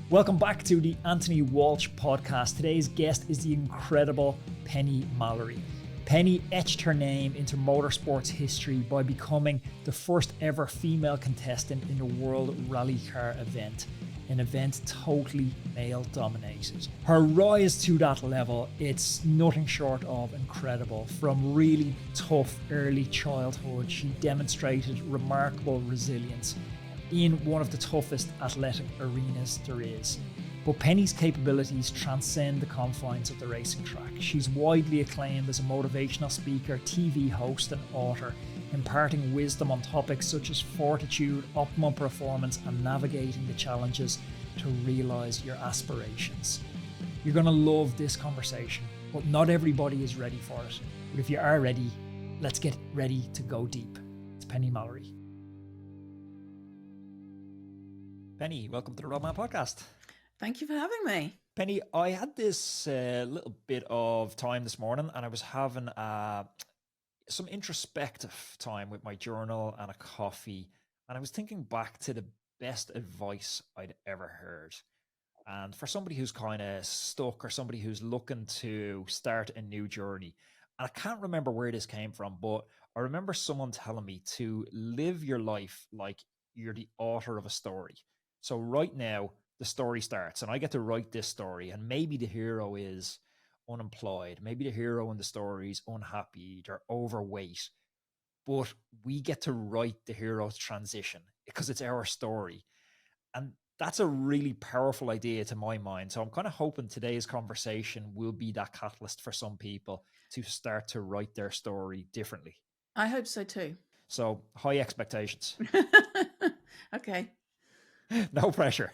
Welcome back to the Anthony Walsh Podcast. Today's guest is the incredible Penny Mallory. Penny etched her name into motorsports history by becoming the first ever female contestant in a World Rally Car event, an event totally male dominated. Her rise to that level, it's nothing short of incredible. From really tough early childhood, she demonstrated remarkable resilience in one of the toughest athletic arenas there is. But Penny's capabilities transcend the confines of the racing track. She's widely acclaimed as a motivational speaker, TV host and author, imparting wisdom on topics such as fortitude, optimum performance and navigating the challenges to realise your aspirations. You're going to love this conversation, but not everybody is ready for it. But if you are ready, let's get ready to go deep. It's Penny Mallory. Penny, welcome to the Roadman Podcast. Thank you for having me. Penny, I had this little bit of time this morning and I was having some introspective time with my journal and a coffee. And I was thinking back to the best advice I'd ever heard. And for somebody who's kind of stuck or somebody who's looking to start a new journey, and I can't remember where this came from, but I remember someone telling me to live your life like you're the author of a story. So right now, the story starts and I get to write this story, and maybe the hero is unemployed. Maybe the hero in the story is unhappy, they're overweight, but we get to write the hero's transition because it's our story. And that's a really powerful idea to my mind. So I'm kind of hoping today's conversation will be that catalyst for some people to start to write their story differently. I hope so too. So high expectations. Okay. No pressure.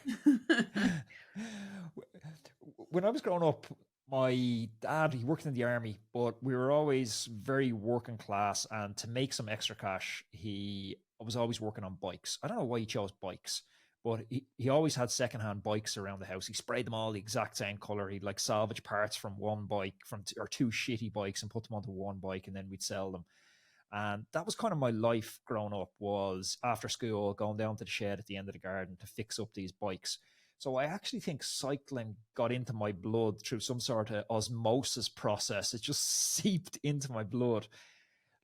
When I was growing up, my dad, he worked in the army, but we were always very working class. And to make some extra cash, I was always working on bikes. I don't know why he chose bikes, but he always had secondhand bikes around the house. He sprayed them all the exact same color. He'd like salvage parts from one bike, or two shitty bikes, and put them onto one bike, and then we'd sell them. And that was kind of my life growing up, was after school going down to the shed at the end of the garden to fix up these bikes. So I actually think cycling got into my blood through some sort of osmosis process. It just seeped into my blood.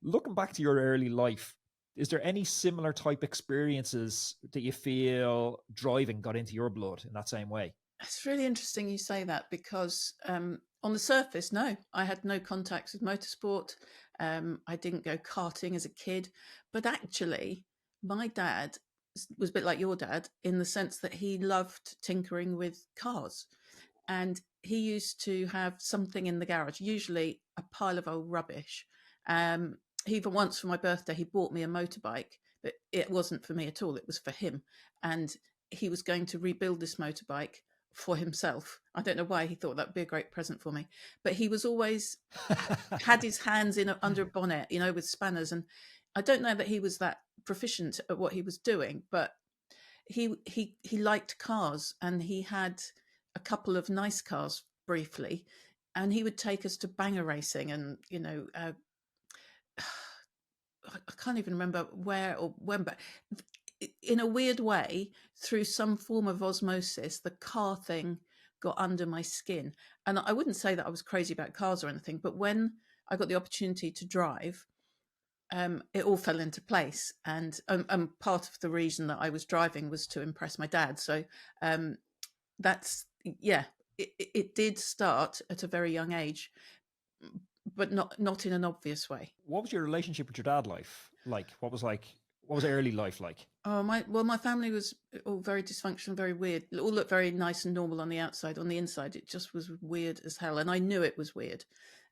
Looking back to your early life, is there any similar type experiences that you feel driving got into your blood in that same way? It's really interesting you say that because on the surface, no, I had no contacts with motorsport. I didn't go karting as a kid, but actually my dad was a bit like your dad in the sense that he loved tinkering with cars, and he used to have something in the garage, usually a pile of old rubbish. He even once for my birthday, he bought me a motorbike, but it wasn't for me at all. It was for him. And he was going to rebuild this motorbike for himself. I don't know why he thought that would be a great present for me, but he was always had his hands in under a bonnet, with spanners. And I don't know that he was that proficient at what he was doing, but he liked cars, and he had a couple of nice cars briefly, and he would take us to banger racing, and I can't even remember where or when, but in a weird way, through some form of osmosis, the car thing got under my skin. And I wouldn't say that I was crazy about cars or anything, but when I got the opportunity to drive, it all fell into place. And part of the reason that I was driving was to impress my dad. So it did start at a very young age, but not in an obvious way. What was your relationship with your dad like? What was early life like? Oh, my family was all very dysfunctional, very weird. It all looked very nice and normal on the outside. On the inside, it just was weird as hell. And I knew it was weird.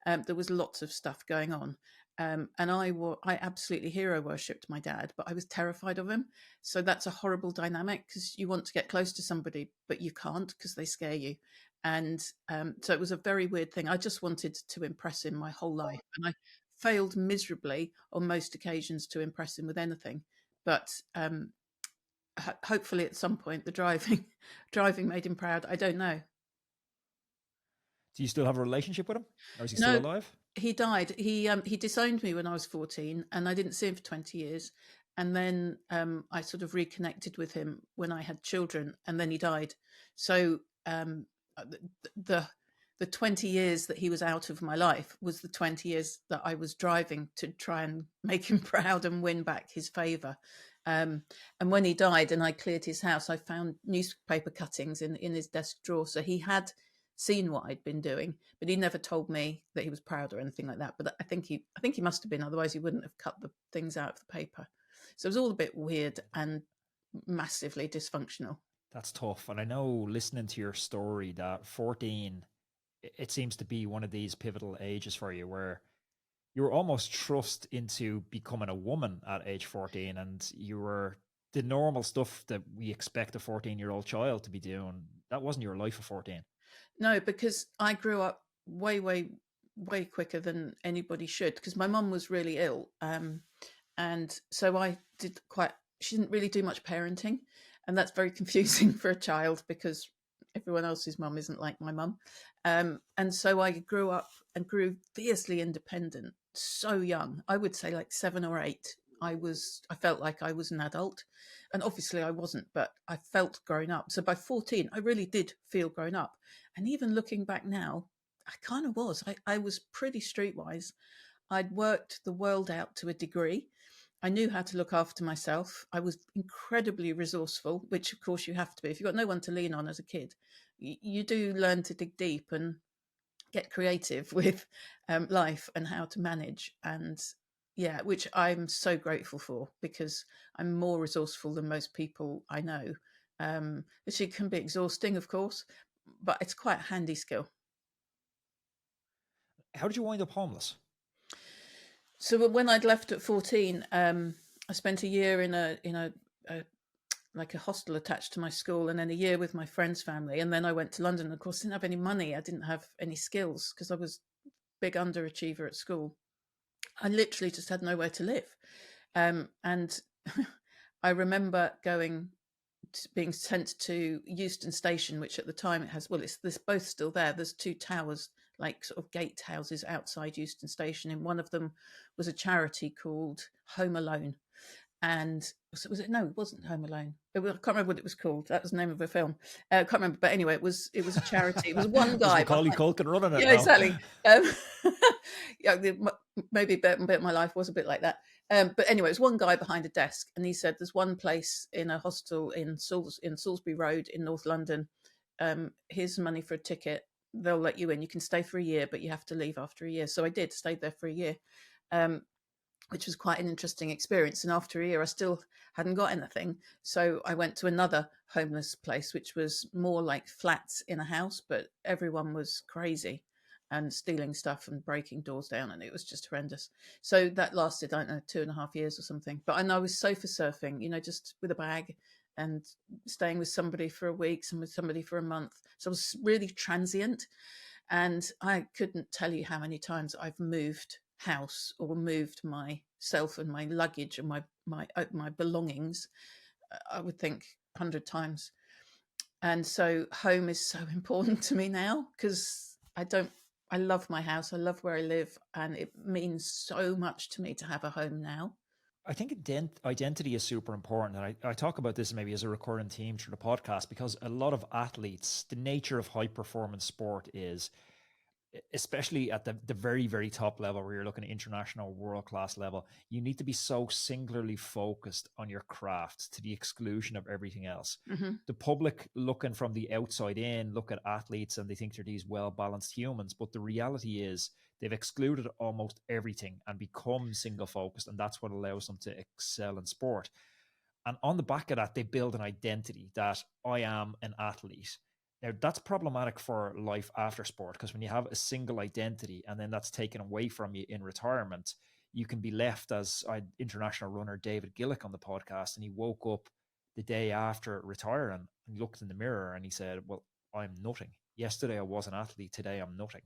There was lots of stuff going on. And I absolutely hero worshipped my dad, but I was terrified of him. So that's a horrible dynamic, because you want to get close to somebody, but you can't because they scare you. And so it was a very weird thing. I just wanted to impress him my whole life. And I failed miserably on most occasions to impress him with anything. But hopefully at some point the driving made him proud. I don't know. Do you still have a relationship with him? Or is he still alive? He died. He disowned me when I was 14, and I didn't see him for 20 years. And then I sort of reconnected with him when I had children, and then he died. So the the 20 years that he was out of my life was the 20 years that I was driving to try and make him proud and win back his favor. And when he died and I cleared his house, I found newspaper cuttings in his desk drawer. So he had seen what I'd been doing, but he never told me that he was proud or anything like that. But I think he must have been, otherwise he wouldn't have cut the things out of the paper. So it was all a bit weird and massively dysfunctional. That's tough. And I know, listening to your story, that 14, it seems to be one of these pivotal ages for you where you were almost thrust into becoming a woman at age 14, and you were the normal stuff that we expect a 14-year-old child to be doing. That wasn't your life at 14. No, because I grew up way, way, way quicker than anybody should, because my mum was really ill. And so she didn't really do much parenting. And that's very confusing for a child because everyone else's mum isn't like my mum. And so I grew up and grew fiercely independent so young. I would say like 7 or 8. I felt like I was an adult, and obviously I wasn't, but I felt grown up. So by 14, I really did feel grown up. And even looking back now, I kind of was. I was pretty streetwise. I'd worked the world out to a degree. I knew how to look after myself. I was incredibly resourceful, which of course you have to be. If you've got no one to lean on as a kid, you do learn to dig deep and get creative with life and how to manage. And yeah, which I'm so grateful for, because I'm more resourceful than most people I know. Which it can be exhausting, of course, but it's quite a handy skill. How did you wind up homeless? So when I'd left at 14, I spent a year in a like a hostel attached to my school, and then a year with my friend's family. And then I went to London. And of course, I didn't have any money. I didn't have any skills because I was a big underachiever at school. I literally just had nowhere to live. And I remember being sent to Euston Station, which at the time there's both still there. There's 2 towers, like sort of gate houses outside Euston Station. And one of them was a charity called Home Alone. And was it? No, it wasn't Home Alone. I can't remember what it was called. That was the name of a film. I can't remember. But anyway, it was a charity. It was one guy. Macaulay Culkin running it. Yeah, exactly. Yeah, maybe a bit of my life was a bit like that. But anyway, it was one guy behind a desk, and he said, "There's one place in a hostel in Salisbury Road in North London. Here's some money for a ticket. They'll let you in. You can stay for a year, but you have to leave after a year." So I did. Stayed there for a year. Which was quite an interesting experience. And after a year, I still hadn't got anything. So I went to another homeless place, which was more like flats in a house, but everyone was crazy and stealing stuff and breaking doors down. And it was just horrendous. So that lasted, I don't know, 2.5 years or something. But I was sofa surfing, just with a bag and staying with somebody for a week, and with somebody for a month. So I was really transient. And I couldn't tell you how many times I've moved house or moved myself and my luggage and my belongings. I would think 100 times. And so home is so important to me now, because I love my house. I love where I live, and it means so much to me to have a home now. I think identity is super important. And I talk about this maybe as a recurring theme through the podcast, because a lot of athletes, the nature of high performance sport is, especially at the very, very top level where you're looking at international world-class level, you need to be so singularly focused on your craft to the exclusion of everything else. Mm-hmm. The public looking from the outside in look at athletes and they think they're these well-balanced humans, but the reality is they've excluded almost everything and become single-focused, and that's what allows them to excel in sport. And on the back of that, they build an identity that I am an athlete. Now, that's problematic for life after sport, because when you have a single identity and then that's taken away from you in retirement, you can be left, as I had international runner David Gillick on the podcast, and he woke up the day after retiring and looked in the mirror and he said, well, I'm nothing. Yesterday I was an athlete, today I'm nothing.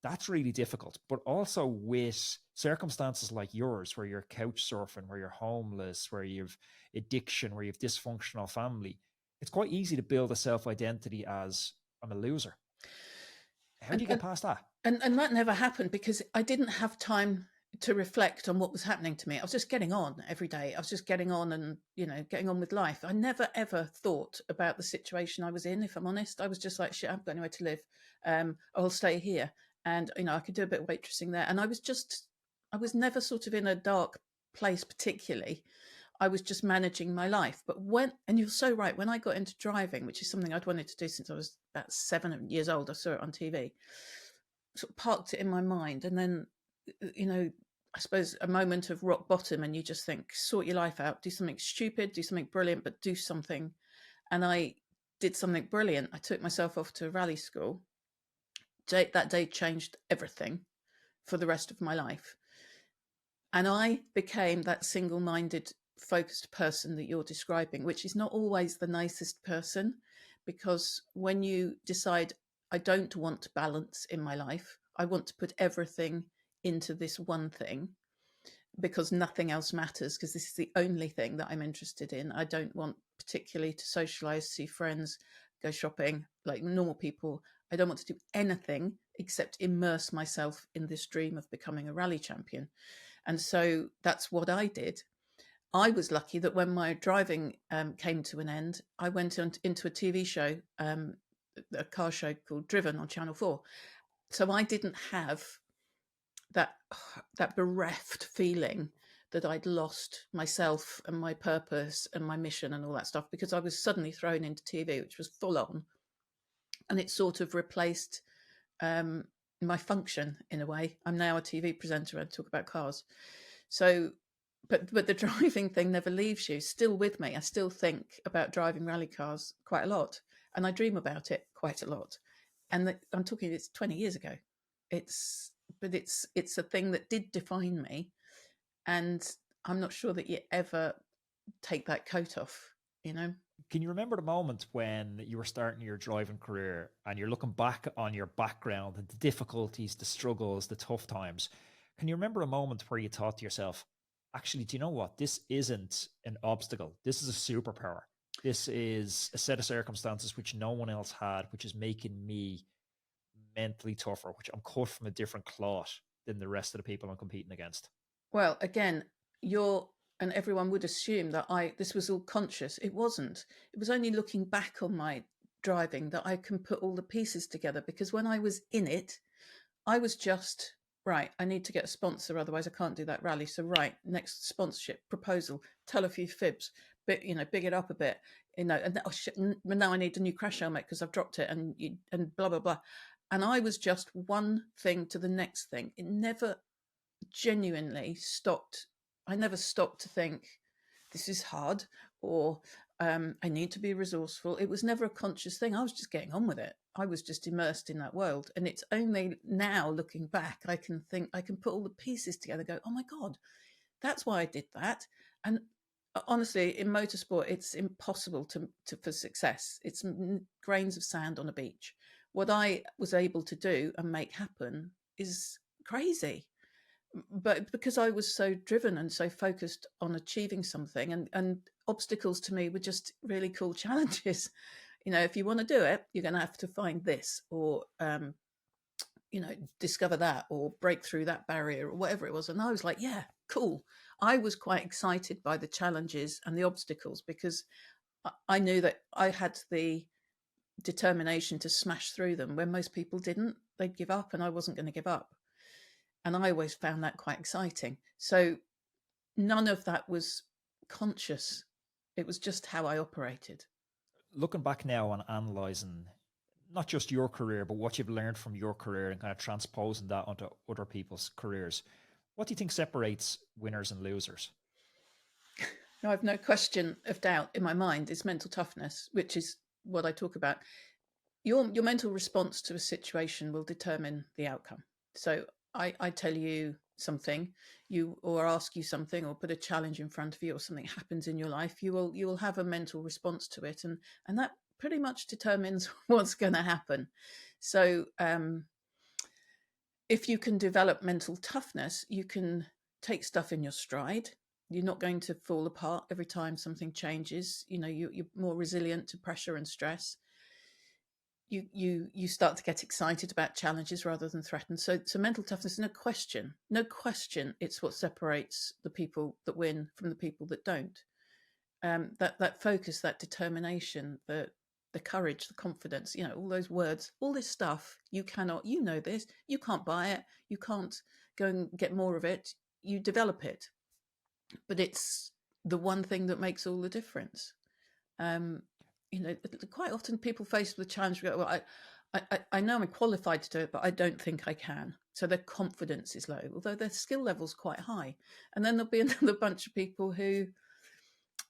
That's really difficult. But also with circumstances like yours, where you're couch surfing, where you're homeless, where you've addiction, where you've dysfunctional family, it's quite easy to build a self-identity as I'm a loser. How do you get past that? And that never happened because I didn't have time to reflect on what was happening to me. I was just getting on every day. I was just getting on and, getting on with life. I never, ever thought about the situation I was in, if I'm honest. I was just like, shit, I've got anywhere to live. I'll stay here. And, I could do a bit of waitressing there. And I was never sort of in a dark place particularly. I was just managing my life. But and you're so right, when I got into driving, which is something I'd wanted to do since I was about 7 years old, I saw it on TV, sort of parked it in my mind. And then, I suppose a moment of rock bottom, and you just think, sort your life out, do something stupid, do something brilliant, but do something. And I did something brilliant. I took myself off to rally school. That day changed everything for the rest of my life. And I became that single-minded, focused person that you're describing, which is not always the nicest person, because when you decide, I don't want balance in my life, I want to put everything into this one thing because nothing else matters, because this is the only thing that I'm interested in. I don't want particularly to socialize, see friends, go shopping like normal people. I don't want to do anything except immerse myself in this dream of becoming a rally champion. And so that's what I did. I was lucky that when my driving came to an end, I went into a TV show, a car show called Driven on Channel 4. So I didn't have that bereft feeling that I'd lost myself and my purpose and my mission and all that stuff, because I was suddenly thrown into TV, which was full on. And it sort of replaced my function in a way. I'm now a TV presenter and talk about cars. So, but the driving thing never leaves you, still with me. I still think about driving rally cars quite a lot, and I dream about it quite a lot. And I'm talking, it's 20 years ago. It's a thing that did define me, and I'm not sure that you ever take that coat off, Can you remember the moment when you were starting your driving career and you're looking back on your background and the difficulties, the struggles, the tough times? Can you remember a moment where you thought to yourself, actually, do you know what? This isn't an obstacle. This is a superpower. This is a set of circumstances which no one else had, which is making me mentally tougher, which I'm cut from a different cloth than the rest of the people I'm competing against. Well, again, and everyone would assume that this was all conscious. It wasn't. It was only looking back on my driving that I can put all the pieces together, because when I was in it, I was just, right, I need to get a sponsor, otherwise I can't do that rally. So right, next sponsorship proposal, tell a few fibs, but big it up a bit, and now I need a new crash helmet because I've dropped it, and blah blah blah. And I was just one thing to the next thing. It never genuinely stopped. I never stopped to think, this is hard, or I need to be resourceful. It was never a conscious thing. I was just getting on with it. I was just immersed in that world. And it's only now, looking back, I can put all the pieces together and go, oh my God, that's why I did that. And honestly, in motorsport, it's impossible for success. It's grains of sand on a beach. What I was able to do and make happen is crazy. But because I was so driven and so focused on achieving something, and obstacles to me were just really cool challenges. If you want to do it, you're going to have to find this, or discover that, or break through that barrier, or whatever it was. And I was like, yeah, cool. I was quite excited by the challenges and the obstacles, because I knew that I had the determination to smash through them when most people didn't. They'd give up, and I wasn't going to give up. And I always found that quite exciting. So none of that was conscious. It was just how I operated. Looking back now and analysing not just your career, but what you've learned from your career and kind of transposing that onto other people's careers, what do you think separates winners and losers? No, I've no question of doubt in my mind. It's mental toughness, which is what I talk about. Your mental response to a situation will determine the outcome. So I tell you something, or ask you something, or put a challenge in front of you, or something happens in your life, you will have a mental response to it, and that pretty much determines what's going to happen. So if you can develop mental toughness, you can take stuff in your stride. You're not going to fall apart every time something changes. You're more resilient to pressure and stress. you start to get excited about challenges rather than threatened. So mental toughness, no question, it's what separates the people that win from the people that don't. That focus, that determination, the courage, the confidence, all those words, all this stuff, you cannot, this, you can't buy it, you can't go and get more of it, you develop it. But it's the one thing that makes all the difference. Quite often people faced with the challenge go, well, I know I'm qualified to do it, but I don't think I can. So their confidence is low, although their skill level's quite high. And then there'll be another bunch of people who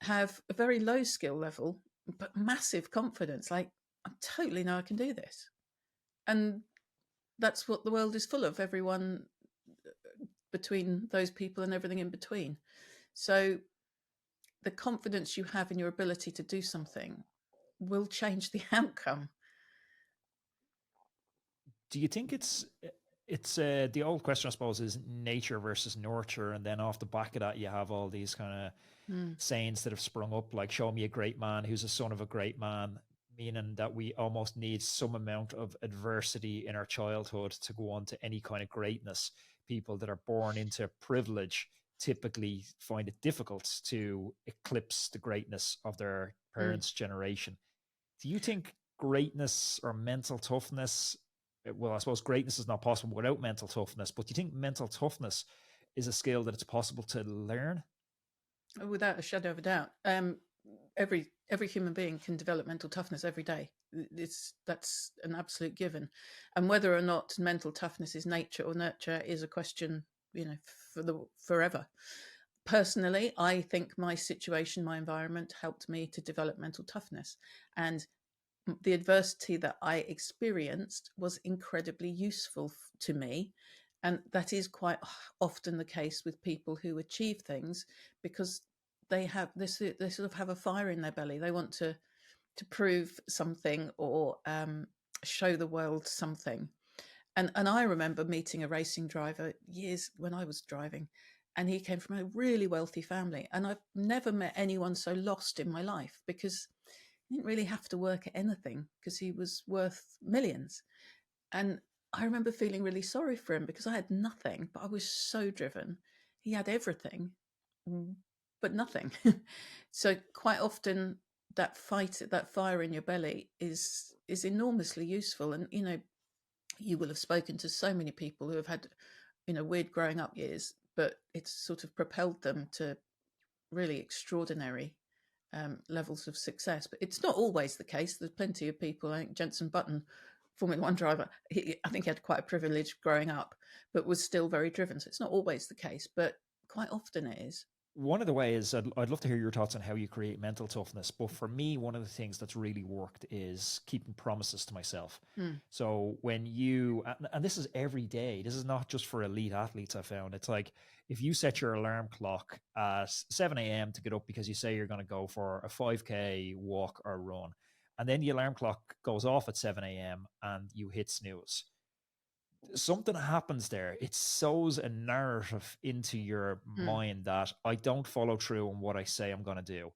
have a very low skill level, but massive confidence. Like, I totally know I can do this. And that's what the world is full of, everyone between those people and everything in between. So the confidence you have in your ability to do something will change the outcome. Do you think it's the old question, I suppose, is nature versus nurture, and then off the back of that, you have all these kind of sayings that have sprung up, like "show me a great man who's a son of a great man," meaning that we almost need some amount of adversity in our childhood to go on to any kind of greatness. People that are born into privilege typically find it difficult to eclipse the greatness of their parents' generation. Do you think greatness or mental toughness, well, I suppose greatness is not possible without mental toughness, but do you think mental toughness is a skill that it's possible to learn? Without a shadow of a doubt. Every human being can develop mental toughness every day. That's an absolute given. And whether or not mental toughness is nature or nurture is a question, forever. Personally, I think my situation, my environment helped me to develop mental toughness. And the adversity that I experienced was incredibly useful to me. And that is quite often the case with people who achieve things, because they sort of have a fire in their belly. They want to prove something or show the world something. And I remember meeting a racing driver years when I was driving, and he came from a really wealthy family. And I've never met anyone so lost in my life, because he didn't really have to work at anything because he was worth millions. And I remember feeling really sorry for him because I had nothing, but I was so driven. He had everything, but nothing. So quite often that fire in your belly is enormously useful. And, you will have spoken to so many people who have had, weird growing up years, but it's sort of propelled them to really extraordinary levels of success. But it's not always the case. There's plenty of people. I think Jenson Button, Formula One driver, I think he had quite a privilege growing up, but was still very driven. So it's not always the case, but quite often it is. One of the ways, I'd love to hear your thoughts on how you create mental toughness. But for me, one of the things that's really worked is keeping promises to myself. So when and this is every day, this is not just for elite athletes, I found. It's like, if you set your alarm clock at 7 a.m. to get up because you say you're going to go for a 5K walk or run, and then the alarm clock goes off at 7 a.m. and you hit snooze, something happens there. It sows a narrative into your mind that I don't follow through on what I say I'm going to do.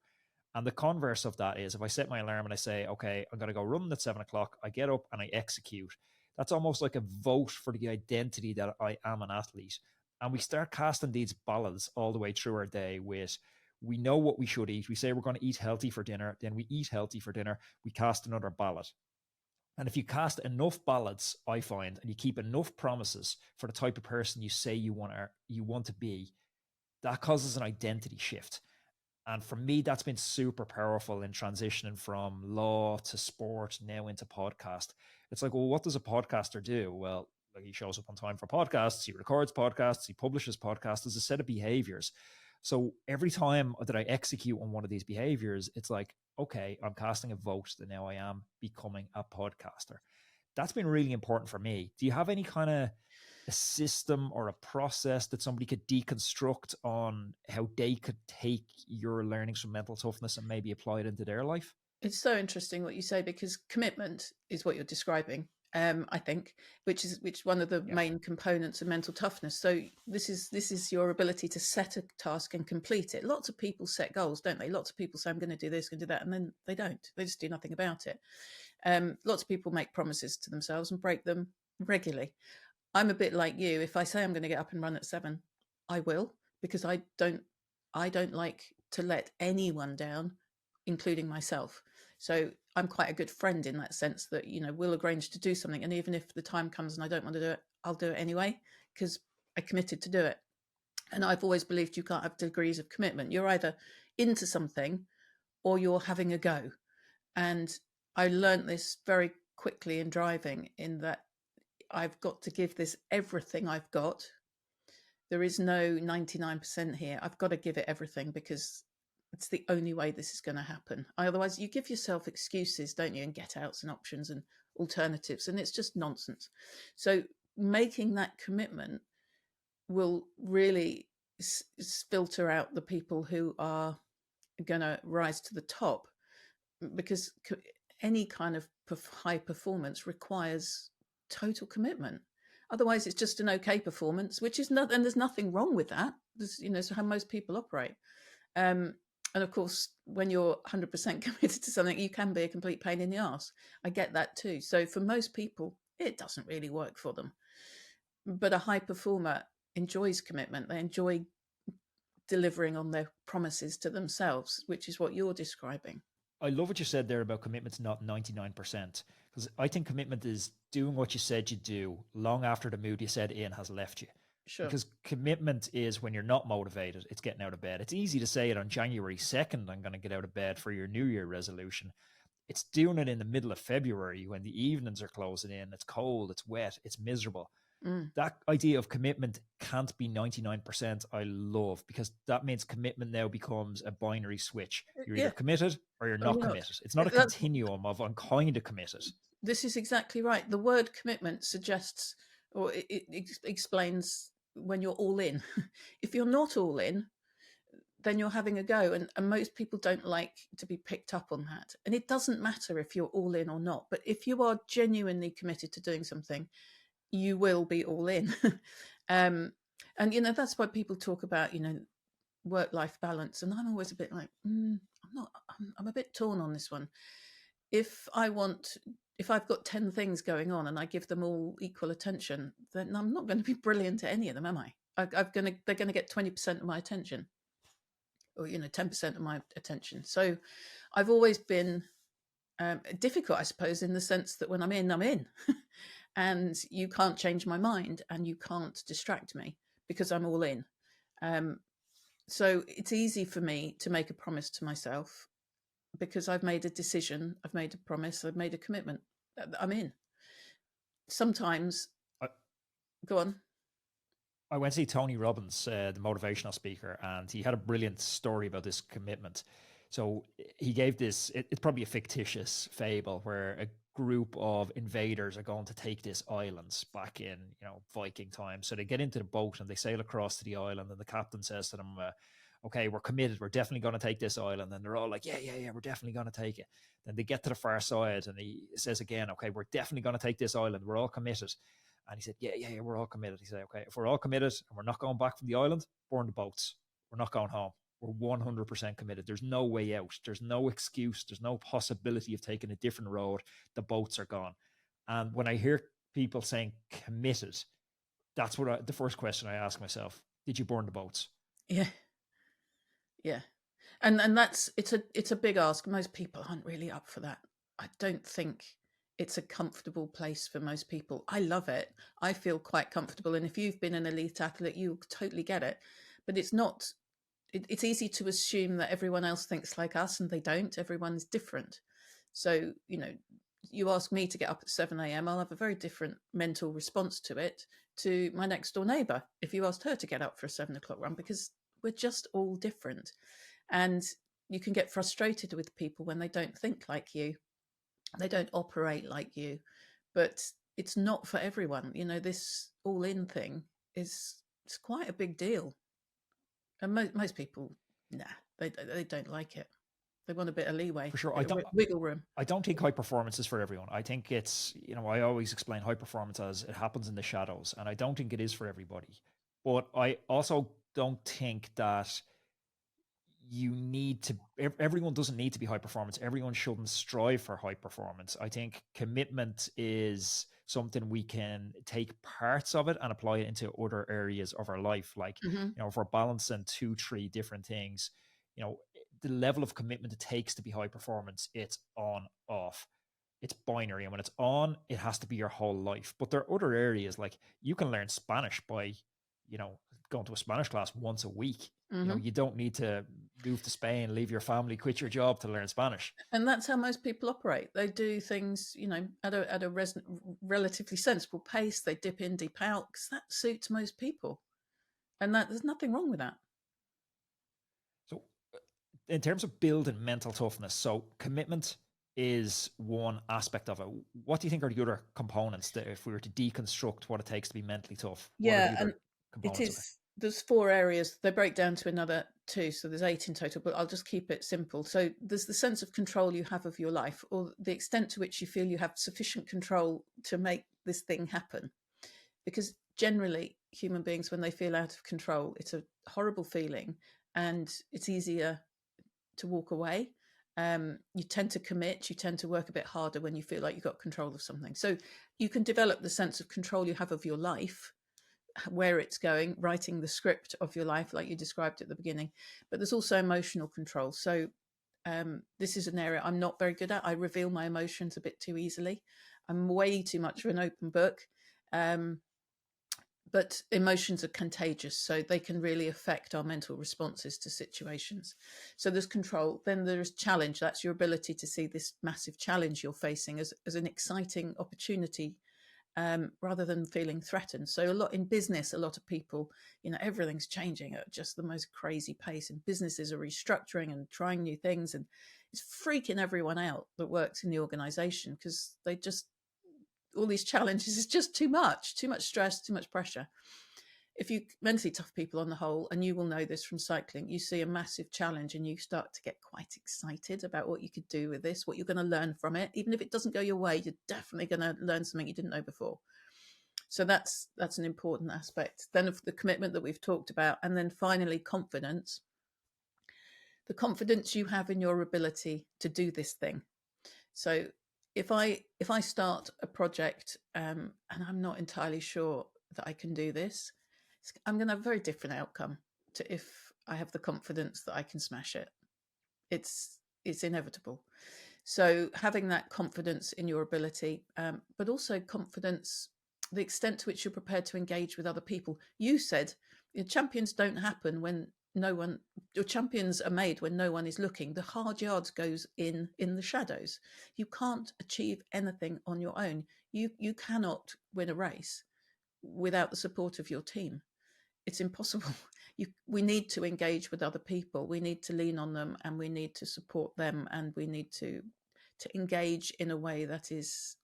And the converse of that is, if I set my alarm and I say, okay, I'm going to go run at 7 o'clock, I get up and I execute. That's almost like a vote for the identity that I am an athlete. And we start casting these ballots all the way through our day with, we know what we should eat. We say we're going to eat healthy for dinner. Then we eat healthy for dinner. We cast another ballot. And if you cast enough ballots, I find, and you keep enough promises for the type of person you say you want to be, that causes an identity shift. And for me, that's been super powerful in transitioning from law to sport, now into podcast. It's like, well, what does a podcaster do? Well, like, he shows up on time for podcasts, he records podcasts, he publishes podcasts. There's a set of behaviors. So every time that I execute on one of these behaviors, it's like, okay, I'm casting a vote that now I am becoming a podcaster. That's been really important for me. Do you have any kind of a system or a process that somebody could deconstruct on how they could take your learnings from mental toughness and maybe apply it into their life? It's so interesting what you say, because commitment is what you're describing. I think, which one of the main components of mental toughness. So this is your ability to set a task and complete it. Lots of people set goals, don't they? Lots of people say, I'm going to do this, going to do that, and then they don't. They just do nothing about it. Lots of people make promises to themselves and break them regularly. I'm a bit like you. If I say I'm going to get up and run at 7, I will, because I don't like to let anyone down, including myself. So I'm quite a good friend in that sense that, we'll arrange to do something. And even if the time comes and I don't want to do it, I'll do it anyway, because I committed to do it. And I've always believed you can't have degrees of commitment. You're either into something or you're having a go. And I learned this very quickly in driving, in that I've got to give this everything I've got. There is no 99% here. I've got to give it everything, because it's the only way this is going to happen. Otherwise, you give yourself excuses, don't you, and get outs and options and alternatives, and it's just nonsense. So making that commitment will really filter out the people who are going to rise to the top, because any kind of high performance requires total commitment. Otherwise, it's just an okay performance, which is not, and there's nothing wrong with that. So how most people operate. And of course, when you're 100% committed to something, you can be a complete pain in the arse. I get that too. So for most people, it doesn't really work for them. But a high performer enjoys commitment. They enjoy delivering on their promises to themselves, which is what you're describing. I love what you said there about commitment's not 99%, because I think commitment is doing what you said you do long after the mood you said in has left you. Sure. Because commitment is when you're not motivated, it's getting out of bed. It's easy to say it on January 2nd, I'm going to get out of bed for your New Year resolution. It's doing it in the middle of February when the evenings are closing in, it's cold, it's wet, it's miserable. That idea of commitment can't be 99%. I love, because that means commitment now becomes a binary switch. You're either committed or you're not committed. It's not a continuum of I'm kind of committed. This is exactly right. The word commitment suggests, or it explains when you're all in. If you're not all in, then you're having a go. And most people don't like to be picked up on that. And it doesn't matter if you're all in or not. But if you are genuinely committed to doing something, you will be all in. And, that's why people talk about, work-life balance. And I'm always a bit like, I'm a bit torn on this one. If I've got 10 things going on and I give them all equal attention, then I'm not going to be brilliant at any of them, am I? They're going to get 20% of my attention, or 10% of my attention. So I've always been difficult, I suppose, in the sense that when I'm in, and you can't change my mind and you can't distract me because I'm all in. So it's easy for me to make a promise to myself, because I've made a decision, I've made a promise, I've made a commitment. I'm in. Sometimes, go on. I went to see Tony Robbins, the motivational speaker, and he had a brilliant story about this commitment. So he gave this, it's probably a fictitious fable where a group of invaders are going to take this island back in, Viking times. So they get into the boat and they sail across to the island, and the captain says to them, okay, we're committed. We're definitely going to take this island. And they're all like, yeah, we're definitely going to take it. Then they get to the far side and he says again, okay, we're definitely going to take this island. We're all committed. And he said, yeah, we're all committed. He said, okay, if we're all committed and we're not going back from the island, burn the boats. We're not going home. We're 100% committed. There's no way out. There's no excuse. There's no possibility of taking a different road. The boats are gone. And when I hear people saying committed, that's what the first question I ask myself: did you burn the boats? Yeah. And it's a big ask. Most people aren't really up for that. I don't think it's a comfortable place for most people. I love it. I feel quite comfortable. And if you've been an elite athlete, you totally get it. But it's not. It's easy to assume that everyone else thinks like us, and they don't. Everyone's different. So, you ask me to get up at 7 a.m., I'll have a very different mental response to it to my next door neighbour if you asked her to get up for a 7 o'clock run, because we're just all different. And you can get frustrated with people when they don't think like you. They don't operate like you. But it's not for everyone. This all-in thing it's quite a big deal. And most people, they don't like it. They want a bit of leeway. For sure. Wiggle room. I don't think high performance is for everyone. I think it's, I always explain high performance as it happens in the shadows. And I don't think it is for everybody. But I also don't think that everyone doesn't need to be high performance. Everyone shouldn't strive for high performance. I think commitment is something we can take parts of it and apply it into other areas of our life. Like, Mm-hmm. if we're balancing 2, 3 different things, the level of commitment it takes to be high performance, it's on, off. It's binary. And when it's on, it has to be your whole life. But there are other areas, like you can learn Spanish by, going to a Spanish class once a week. Mm-hmm. You don't need to move to Spain, leave your family, quit your job to learn Spanish. And that's how most people operate. They do things, at a relatively sensible pace. They dip in, dip out, because that suits most people, and there's nothing wrong with that. So, in terms of building mental toughness, so commitment is one aspect of it. What do you think are the other components that, if we were to deconstruct what it takes to be mentally tough, what are the Yeah, and other it components of it? is. There's 4 areas. They break down to another 2, so there's 8 in total. But I'll just keep it simple. So there's the sense of control you have of your life, or the extent to which you feel you have sufficient control to make this thing happen. Because generally, human beings, when they feel out of control, it's a horrible feeling, and it's easier to walk away. You tend to commit, you tend to work a bit harder when you feel like you've got control of something. So you can develop the sense of control you have of your life, where it's going, writing the script of your life, like you described at the beginning. But there's also emotional control. So this is an area I'm not very good at. I reveal my emotions a bit too easily. I'm way too much of an open book. But emotions are contagious, so they can really affect our mental responses to situations. So there's control. Then there's challenge. That's your ability to see this massive challenge you're facing as an exciting opportunity, rather than feeling threatened. So a lot in business, a lot of people, everything's changing at just the most crazy pace, and businesses are restructuring and trying new things, and it's freaking everyone out that works in the organization, because all these challenges is just too much stress, too much pressure. If you mentally tough people on the whole, and you will know this from cycling, you see a massive challenge and you start to get quite excited about what you could do with this, what you're going to learn from it. Even if it doesn't go your way, you're definitely going to learn something you didn't know before. So that's an important aspect. Then of the commitment that we've talked about, and then finally confidence. The confidence you have in your ability to do this thing. So if I start a project, and I'm not entirely sure that I can do this, I'm going to have a very different outcome to if I have the confidence that I can smash it. It's inevitable. So having that confidence in your ability, but also confidence, the extent to which you're prepared to engage with other people. You said champions don't happen when your champions are made when no one is looking. The hard yards goes in the shadows. You can't achieve anything on your own. You cannot win a race without the support of your team. It's impossible. We need to engage with other people. We need to lean on them, and we need to support them, and we need to engage in a way that is,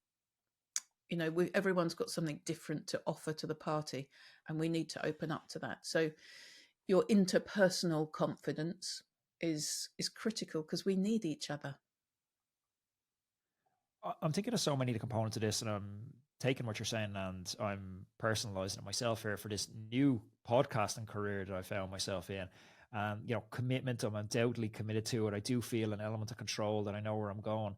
everyone's got something different to offer to the party, and we need to open up to that. So your interpersonal confidence is critical, because we need each other. I'm thinking of so many of the components of this, and I'm taking what you're saying and I'm personalizing it myself here for this new podcasting career that I found myself in. And, commitment, I'm undoubtedly committed to it. I do feel an element of control, that I know where I'm going.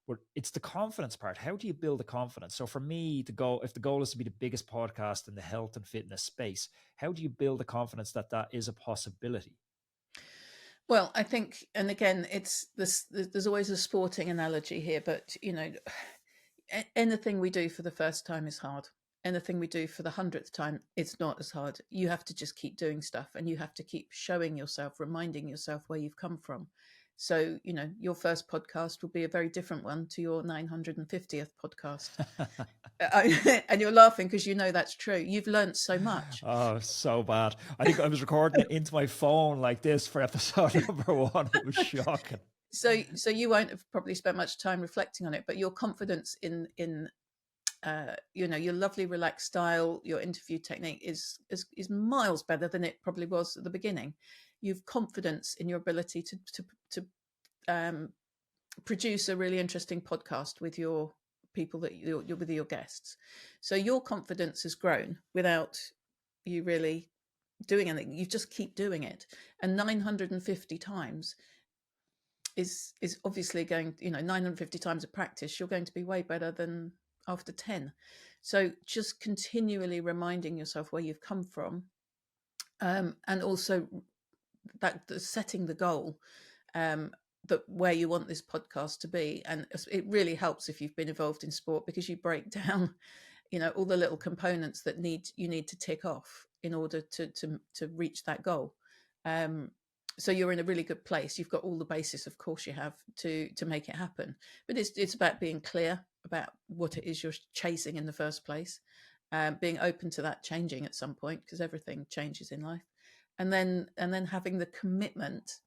But it's the confidence part. How do you build the confidence? So for me, if the goal is to be the biggest podcast in the health and fitness space, how do you build the confidence that is a possibility? Well, I think, and again, it's this. There's always a sporting analogy here, but anything we do for the first time is hard. Anything we do for the 100th time, it's not as hard. You have to just keep doing stuff, and you have to keep showing yourself, reminding yourself where you've come from. So, your first podcast will be a very different one to your 950th podcast. And you're laughing because that's true. You've learned so much. Oh, so bad. I think I was recording it into my phone like this for episode number 1. It was shocking. So you won't have probably spent much time reflecting on it, but your confidence in your lovely relaxed style, your interview technique is miles better than it probably was at the beginning. You've confidence in your ability to produce a really interesting podcast with your people that you're with your guests. So your confidence has grown without you really doing anything. You just keep doing it. And 950 times is obviously going, 950 times of practice, you're going to be way better than after 10. So just continually reminding yourself where you've come from, and also that setting the goal, that where you want this podcast to be. And it really helps if you've been involved in sport, because you break down, all the little components that you need to tick off in order to reach that goal. So you're in a really good place. You've got all the basis, of course, you have to make it happen. But it's about being clear about what it is you're chasing in the first place, being open to that changing at some point, because everything changes in life, and then having the commitment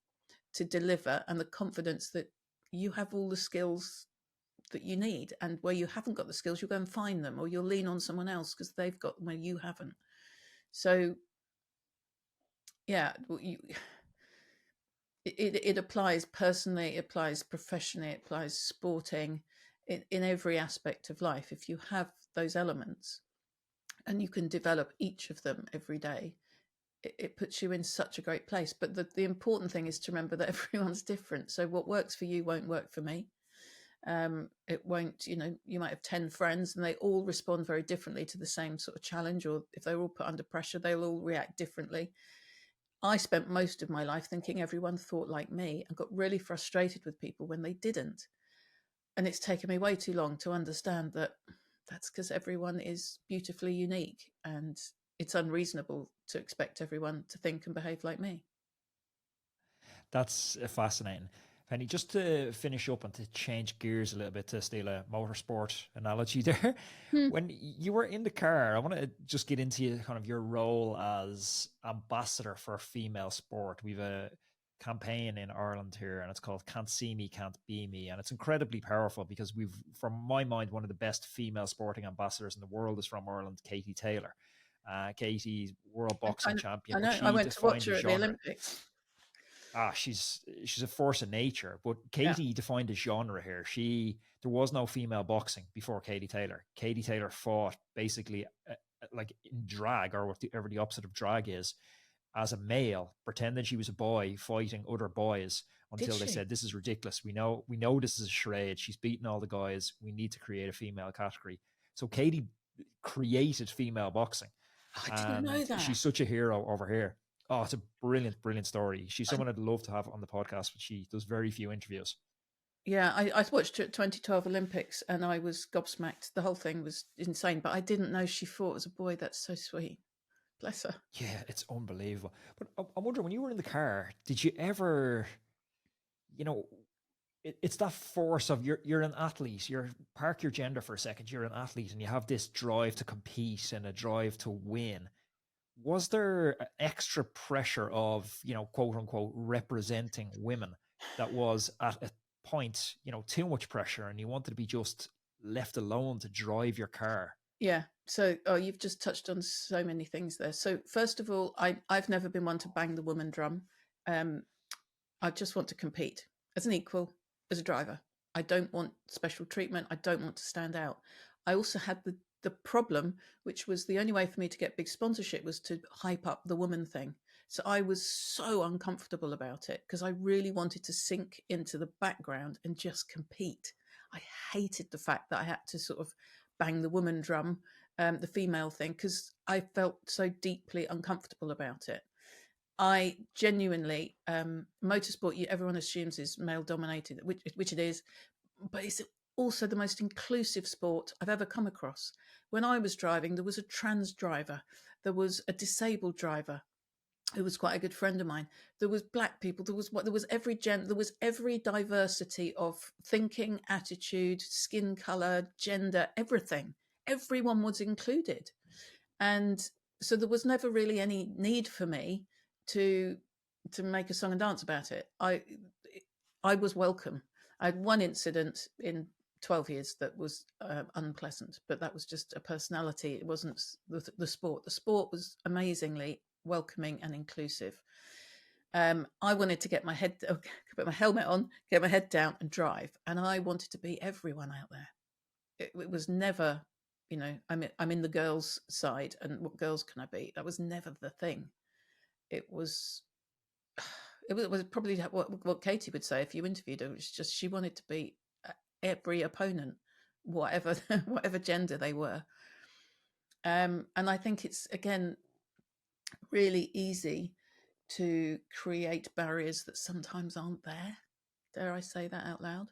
to deliver and the confidence that you have all the skills that you need. And where you haven't got the skills, you'll go and find them, or you'll lean on someone else because they've got them where you haven't. So yeah, it applies personally, it applies professionally, it applies sporting, in every aspect of life. If you have those elements and you can develop each of them every day, it puts you in such a great place. But the important thing is to remember that everyone's different. So what works for you won't work for me. It won't, you might have 10 friends and they all respond very differently to the same sort of challenge, or if they're all put under pressure, they'll all react differently. I spent most of my life thinking everyone thought like me, and got really frustrated with people when they didn't. And it's taken me way too long to understand that that's because everyone is beautifully unique, and it's unreasonable to expect everyone to think and behave like me. That's fascinating. Penny, just to finish up and to change gears a little bit, to steal a motorsport analogy there. When you were in the car, I want to just get into kind of your role as ambassador for female sport. We've a campaign in Ireland here, and it's called Can't See Me, Can't Be Me. And it's incredibly powerful because from my mind, one of the best female sporting ambassadors in the world is from Ireland, Katie Taylor. Katie's world boxing champion. I know. I went to watch her at the Olympics. She's a force of nature. But Katie defined a genre here. There was no female boxing before Katie Taylor. Katie Taylor fought basically like in drag, or whatever the opposite of drag is, as a male, pretending she was a boy fighting other boys until they said, "This is ridiculous. We know this is a charade. She's beating all the guys. We need to create a female category." So Katie created female boxing. I didn't know that. She's such a hero over here. Oh, it's a brilliant, brilliant story. She's someone I'd love to have on the podcast, but she does very few interviews. Yeah, I watched her at 2012 Olympics and I was gobsmacked. The whole thing was insane, but I didn't know she fought as a boy. That's so sweet. Bless her. Yeah, it's unbelievable. But I'm wondering, when you were in the car, did you ever, it's that force of you're an athlete. Park your gender for a second. You're an athlete and you have this drive to compete and a drive to win. Was there extra pressure of, quote unquote, representing women that was at a point, too much pressure, and you wanted to be just left alone to drive your car? Yeah. So, you've just touched on so many things there. So first of all, I've never been one to bang the woman drum. I just want to compete as an equal, as a driver. I don't want special treatment. I don't want to stand out. I also had the problem, which was the only way for me to get big sponsorship, was to hype up the woman thing. So I was so uncomfortable about it because I really wanted to sink into the background and just compete. I hated the fact that I had to sort of bang the woman drum, the female thing, because I felt so deeply uncomfortable about it. I genuinely, motorsport, everyone assumes is male dominated, which it is, but it's also the most inclusive sport I've ever come across. When I was driving, there was a trans driver, there was a disabled driver who was quite a good friend of mine. There was black people. There was every there was every diversity of thinking, attitude, skin color, gender, everything. Everyone was included, and so there was never really any need for me to make a song and dance about it. I was welcome. I had one incident in 12 years that was unpleasant, but that was just a personality. It wasn't the sport. The sport was amazingly welcoming and inclusive. I wanted to put my helmet on, get my head down and drive. And I wanted to be everyone out there. It was never, I'm in the girls' side and what girls can I be? That was never the thing. it was it was probably what Katie would say if you interviewed her. It's just she wanted to beat every opponent, whatever whatever gender they were. And I think it's again really easy to create barriers that sometimes aren't there. Dare I say that out loud?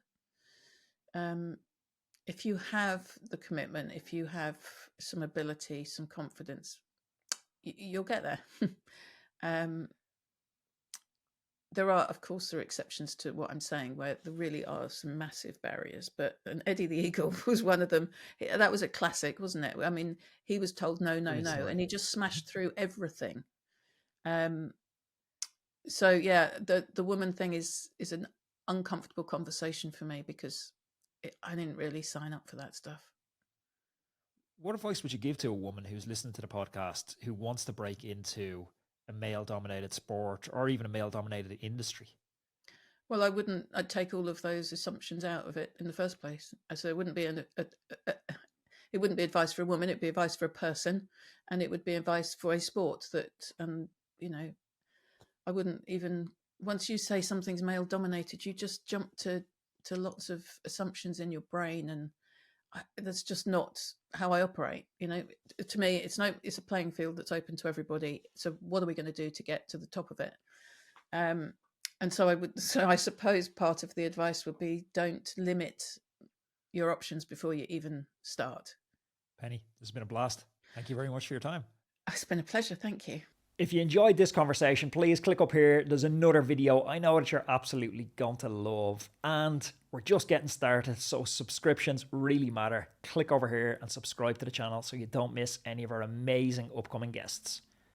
If you have the commitment, if you have some ability, some confidence, you'll get there. There are, of course, there are exceptions to what I'm saying where there really are some massive barriers. And Eddie the Eagle was one of them. That was a classic, wasn't it? I mean, he was told no, no, no, and he just smashed through everything. So yeah, the woman thing is an uncomfortable conversation for me because I didn't really sign up for that stuff. What advice would you give to a woman who's listening to the podcast who wants to break into a male-dominated sport or even a male-dominated industry? Well, I'd take all of those assumptions out of it in the first place. So it wouldn't be it wouldn't be advice for a woman. It'd be advice for a person, and it would be advice for a sport that, I wouldn't even, once you say something's male-dominated, you just jump to lots of assumptions in your brain, and that's just not how I operate. To me, it's a playing field that's open to everybody. So what are we going to do to get to the top of it? And so I suppose part of the advice would be don't limit your options before you even start. Penny, this has been a blast. Thank you very much for your time. It's been a pleasure. Thank you. If you enjoyed this conversation, please click up here. There's another video I know that you're absolutely going to love. And we're just getting started, so subscriptions really matter. Click over here and subscribe to the channel so you don't miss any of our amazing upcoming guests.